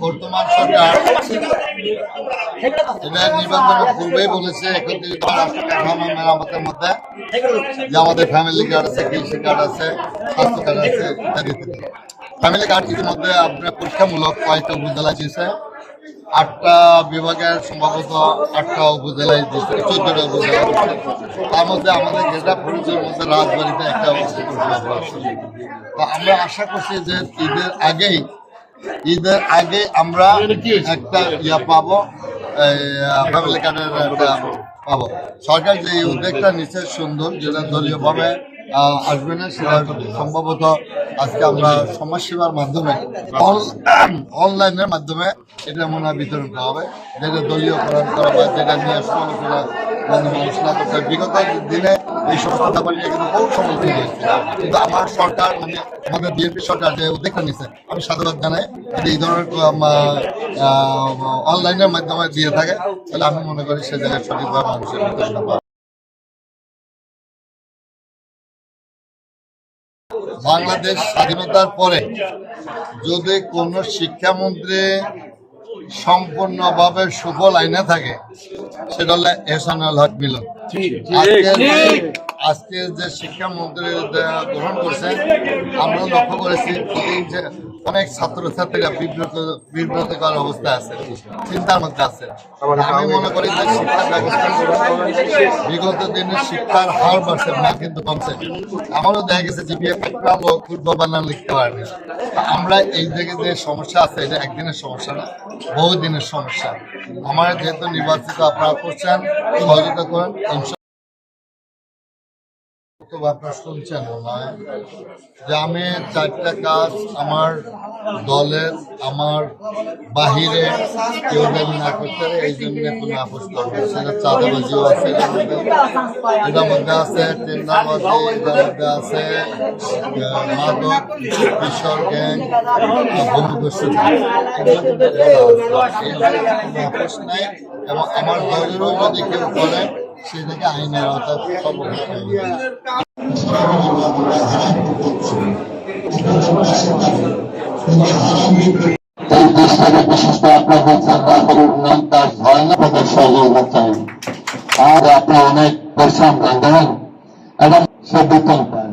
বর্তমান সরকার এটা নির্বাচনের পূর্বেই বলেছে 31 রাষ্ট্র কাঠামো মেরামতের মধ্যে যে আমাদের ফ্যামিলি কার্ড আছে, কৃষি কার্ড আছে, স্বাস্থ্য কার্ড আছে ইত্যাদি। ফ্যামিলি কার্ড ইতিমধ্যে আপনার পরীক্ষামূলক কয়েকটা উপজেলায় দিয়েছে, 8টা বিভাগের সম্ভবত 8টা উপজেলায় দিয়েছে, 14টা উপজেলা। তার মধ্যে আমাদের গেজা ফরিদের মধ্যে রাজবাড়িতে একটা অবস্থা তো আমরা আশা করছি যে ঈদের আগে আমরা একটা পাবো, ফ্যামিলি কার্ডের একটা পাবো। সরকার যে উদ্যোগটা নিচ্ছে সুন্দর, যেটা দলীয়ভাবে আসবে না, সেটা সম্ভবত আজকে আমরা সমাজসেবার মাধ্যমে অনলাইনের মাধ্যমে এটা মনে হয় বিতরণ করা হবে, যেটা দলীয়করণ করা বা যেটা নিয়ে সমালোচনা মানুষ না করতে। বিগত দিনে এই সমস্ত ব্যাপার নিয়ে কিন্তু বহু সমালোচনা হয়েছে, কিন্তু আমার সরকার আমাদের বিএনপি সরকার যে উদ্যোগটা নিচ্ছে আমি সাধুবাদ জানাই। যদি এই ধরনের অনলাইনের মাধ্যমে দিয়ে থাকে তাহলে আমি মনে করি সে জায়গায় সঠিকভাবে মানুষের বিতরণটা পাবে। বাংলাদেশ স্বাধীনতার পরে যদি কোন শিক্ষামন্ত্রী সম্পূর্ণভাবে সুফল আইনে থাকে সেটা হলে এহসানুল হক মিলন। আজকে যে শিক্ষামন্ত্রী গ্রহণ করছেন আমরা লক্ষ্য করেছি যে অনেক ছাত্রছাত্রীরা বিব্রতকর অবস্থায় আছে, চিন্তার মধ্যে আছে। আমি মনে করি যে শিক্ষা ব্যবস্থা বিগত দিনে শিক্ষার হার বাড়ছে না, কিন্তু কমছে। আমারও দেখা গেছে যে লোক ফুটবল বানান লিখতে পারেনি। আমরা এই দিকে যে সমস্যা আছে এটা একদিনের সমস্যা না, বহুদিনের সমস্যা। আমার যেহেতু নির্বাচিত আপনারা করছেন, সহযোগিতা করেন। আপনারা শুনছেন যে আমি 4টা কাজ আমার দলের, আমার বাহিরে কেউ যেন না করতে পারে, এই জন্য কোনো আপোষ করবে। সেটা চাঁদাবাজিও আছে, এটার মধ্যে আছে টেন্ডারবাজি, এটার মধ্যে আছে মাদক, কিশোর গ্যাং, বন্ধুদস্যু, আপোষ নাই। এবং আমার দলেরও যদি কেউ করে সেই থেকে আইনের আওতায় আর আপনি অনেক পরিশ্রম করেন এবং সে বেতন পান,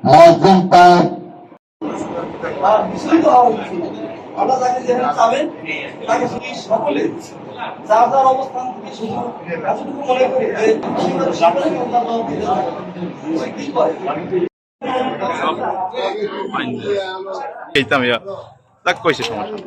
মজদুর পান। আমরা তাকে যেখানে চাবেন তাকে সকলে যার যার অবস্থান থেকে শুধু এতটুকু মনে করি যে এইতাম ইয়া তাক কইছে সমস্যা।